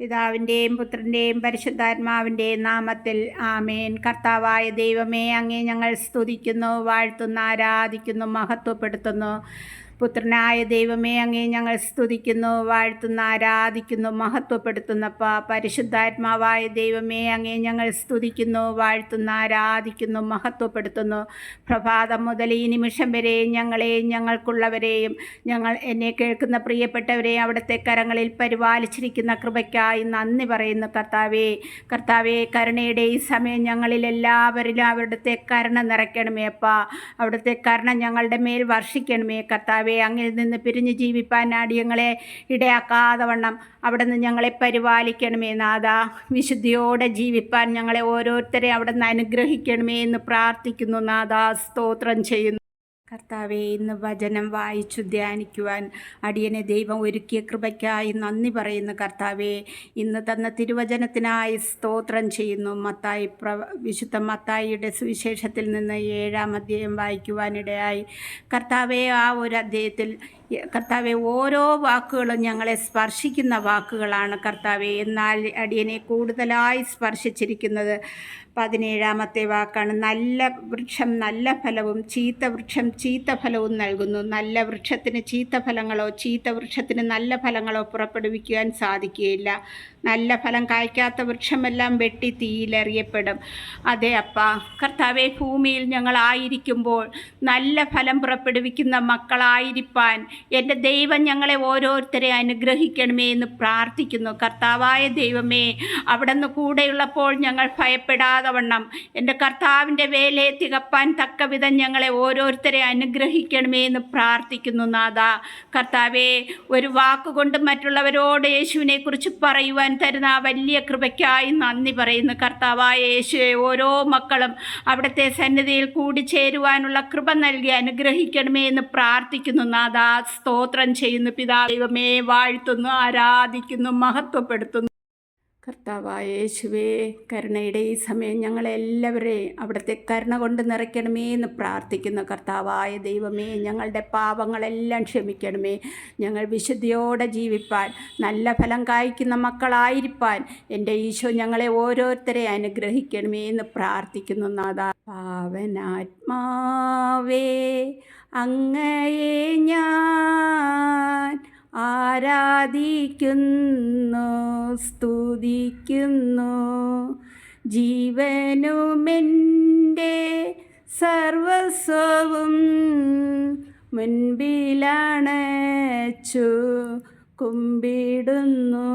പിതാവിൻ്റെയും പുത്രൻ്റെയും പരിശുദ്ധാത്മാവിൻ്റെയും നാമത്തിൽ ആമേൻ. കർത്താവായ ദൈവമേ, അങ്ങേ ഞങ്ങൾ സ്തുതിക്കുന്നു, വാഴ്ത്തുന്നു, ആരാധിക്കുന്നു, മഹത്വപ്പെടുത്തുന്നു. പുത്രനായ ദൈവമേ, അങ്ങേ ഞങ്ങൾ സ്തുതിക്കുന്നു, വാഴ്ത്തുന്നു, ആരാധിക്കുന്നു, മഹത്വപ്പെടുത്തുന്നപ്പ. പരിശുദ്ധാത്മാവായ ദൈവമേ, അങ്ങേ ഞങ്ങൾ സ്തുതിക്കുന്നു, വാഴ്ത്തുന്നു, ആരാധിക്കുന്നു, മഹത്വപ്പെടുത്തുന്നു. പ്രഭാതം മുതൽ ഈ നിമിഷം വരെയും ഞങ്ങളെയും ഞങ്ങൾക്കുള്ളവരെയും എന്നെ കേൾക്കുന്ന പ്രിയപ്പെട്ടവരെയും അവിടുത്തെ കരങ്ങളിൽ പരിപാലിച്ചിരിക്കുന്ന കൃപയ്ക്കായി നന്ദി പറയുന്നു. കർത്താവേ, കരുണയുടെ ഈ സമയം ഞങ്ങളിലെല്ലാവരിലും അവിടുത്തെ കരുണ നിറയ്ക്കണമേ അപ്പാ. അവിടുത്തെ കരുണ ഞങ്ങളുടെ മേൽ വർഷിക്കണമേ കർത്താവേ. അങ്ങിൽ നിന്ന് പിരിഞ്ഞ് ജീവിപ്പാൻ അടിയങ്ങളെ ഇടയാക്കാതെ വണ്ണം അവിടുന്ന് ഞങ്ങളെ പരിപാലിക്കണമേ നാഥാ. വിശുദ്ധിയോടെ ജീവിപ്പാൻ ഞങ്ങളെ ഓരോരുത്തരെയും അവിടുന്ന് അനുഗ്രഹിക്കണമേ എന്ന് പ്രാർത്ഥിക്കുന്നു നാഥാ. സ്തോത്രം ചെയ്യുന്നു കർത്താവേ. ഇന്ന് വചനം വായിച്ചു ധ്യാനിക്കുവാൻ അടിയനെ ദൈവം ഒരുക്കിയ കൃപയ്ക്കായി നന്ദി പറയുന്നു കർത്താവേ. ഇന്ന് തന്ന തിരുവചനത്തിനായി സ്തോത്രം ചെയ്യുന്നു. വിശുദ്ധ മത്തായിയുടെ സുവിശേഷത്തിൽ നിന്ന് 7-ാം അധ്യായം വായിക്കുവാനിടയായി. കർത്താവേ, ആ ഒരു അധ്യായത്തിൽ കർത്താവെ ഓരോ വാക്കുകളും ഞങ്ങളെ സ്പർശിക്കുന്ന വാക്കുകളാണ് കർത്താവെ. എന്നാൽ അടിയനെ കൂടുതലായി സ്പർശിച്ചിരിക്കുന്നത് 17-ാമത്തെ വാക്കാണ്. നല്ല വൃക്ഷം നല്ല ഫലവും ചീത്ത വൃക്ഷം ചീത്ത ഫലവും നൽകുന്നു. നല്ല വൃക്ഷത്തിന് ചീത്ത ഫലങ്ങളോ ചീത്ത വൃക്ഷത്തിന് നല്ല ഫലങ്ങളോ പുറപ്പെടുവിക്കുവാൻ സാധിക്കുകയില്ല. നല്ല ഫലം കായ്ക്കാത്ത വൃക്ഷമെല്ലാം വെട്ടി തീയിലെറിയപ്പെടും. അതെ അപ്പാ. കർത്താവെ, ഭൂമിയിൽ ഞങ്ങളായിരിക്കുമ്പോൾ നല്ല ഫലം പുറപ്പെടുവിക്കുന്ന മക്കളായിരിക്കാൻ എൻ്റെ ദൈവം ഞങ്ങളെ ഓരോരുത്തരെ അനുഗ്രഹിക്കണമേ എന്ന് പ്രാർത്ഥിക്കുന്നു. കർത്താവായ ദൈവമേ, അവിടുന്ന് കൂടെയുള്ളപ്പോൾ ഞങ്ങൾ ഭയപ്പെടാതെ വണ്ണം എൻ്റെ കർത്താവിൻ്റെ വേലയെ തികപ്പാൻ തക്കവിധം ഞങ്ങളെ ഓരോരുത്തരെ അനുഗ്രഹിക്കണമേ എന്ന് പ്രാർത്ഥിക്കുന്നു നാഥാ. കർത്താവേ, ഒരു വാക്കുകൊണ്ട് മറ്റുള്ളവരോട് യേശുവിനെക്കുറിച്ച് പറയുവാൻ തരുന്ന ആ വലിയ കൃപയ്ക്കായി നന്ദി പറയുന്നു. കർത്താവായ യേശുവെ, ഓരോ മക്കളും അവിടുത്തെ സന്നിധിയിൽ കൂടിച്ചേരുവാനുള്ള കൃപ നൽകി അനുഗ്രഹിക്കണമേ എന്ന് പ്രാർത്ഥിക്കുന്നു നാഥാ. സ്തോത്രം ചെയ്യുന്നു പിതാവേ. വാഴ്ത്തുന്നു, ആരാധിക്കുന്നു, മഹത്വപ്പെടുത്തുന്നു. കർത്താവായ യേശുവേ, കരുണയുടെ ഈ സമയം ഞങ്ങളെല്ലാവരെയും അവിടുത്തെ കരുണ കൊണ്ട് നിറയ്ക്കണമേ എന്ന് പ്രാർത്ഥിക്കുന്നു. കർത്താവായ ദൈവമേ, ഞങ്ങളുടെ പാപങ്ങളെല്ലാം ക്ഷമിക്കണമേ. ഞങ്ങൾ വിശുദ്ധിയോടെ ജീവിപ്പാൻ നല്ല ഫലം കായ്ക്കുന്ന മക്കളായിരിക്കാൻ എൻ്റെ ഈശോ ഞങ്ങളെ ഓരോരുത്തരെ അനുഗ്രഹിക്കണമേ എന്ന് പ്രാർത്ഥിക്കുന്നു നാഥാ. പാവനാത്മാവേ, അങ്ങയെ ഞാൻ ആരാധിക്കുന്നു, സ്തുതിക്കുന്നു. ജീവനുമെൻ്റെ സർവസ്വവും മുൻപിലണച്ചു കുമ്പിടുന്നു.